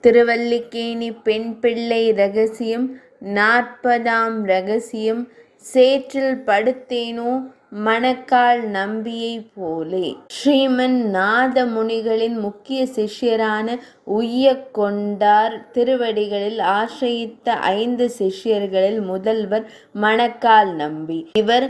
திருவல்லிக்கேணி பெண் பிள்ளை ரகசியம் 40ஆம் ரகசியம். சேற்றில் படுத்தேனோ மணக்கால் நம்பியைப் போலே. ஸ்ரீமன் நாதமுனிகளின் முக்கிய சிஷ்யரான உய்யக்கொண்டார் திருவடிகளில் ஆசிரயித்த 5 சிஷ்யர்களில் முதல்வர் மணக்கால் நம்பி. இவர்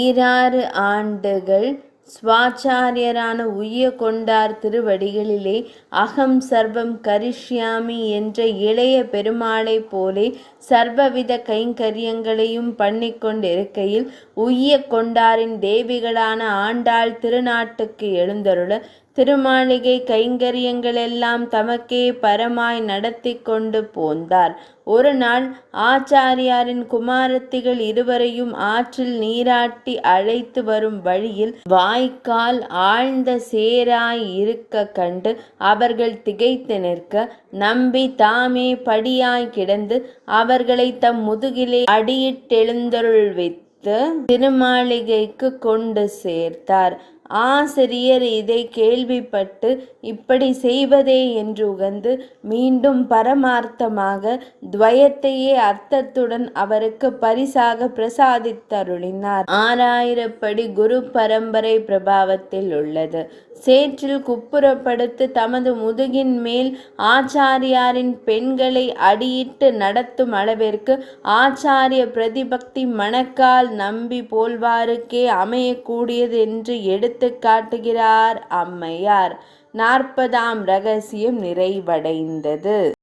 6 ஆண்டுகள் ஸ்வாச்சாரியரான உய்யக்கொண்டார் திருவடிகளிலே அகம் சர்வம் கரிஷ்யாமி என்ற இளைய பெருமாளைப் போலே சர்வவித கைங்கரியங்களையும் பண்ணிக்கொண்டிருக்கையில் உய்யக்கொண்டாரின் தேவிகளான ஆண்டாள் திருநாட்டுக்கு எழுந்தருள திருமாளிகை கைங்கரியங்களெல்லாம் தமக்கே பரமாய் நடத்தி கொண்டு போந்தார். ஒரு நாள் ஆச்சாரியாரின் குமாரத்திகள் இருவரையும் ஆற்றில் நீராட்டி அழைத்து வரும் வழியில் வாய்க்கால் ஆழ்ந்த சேராய் இருக்க கண்டு அவர்கள் திகைத்து நிற்க, நம்பி தாமே படியாய் கிடந்து அவர்களை தம் முதுகிலே அடியிட்டெழுந்தருள்வித்து திருமாளிகைக்கு கொண்டு சேர்த்தார். ஆசிரியர் இதை கேள்விப்பட்டு இப்படி செய்வதே என்று உகந்து மீண்டும் பரமார்த்தமாக துவயத்தையே அர்த்தத்துடன் அவருக்கு பரிசாக பிரசாதித்தருளினார். 6000 படி குரு பரம்பரை பிரபாவத்தில் உள்ளது. சேற்றில் குப்புறப்படுத்து தமது முதுகின் மேல் ஆச்சாரியாரின் பெண்களை அடியிட்டு நடத்தும் அளவிற்கு ஆச்சாரிய பிரதிபக்தி மணக்கால் நம்பி போல்வாருக்கே அமையக்கூடியது என்று எடுத்து காட்டுகிறார் அம்மையார். 40ஆம் ரகசியம் நிறைவடைந்தது.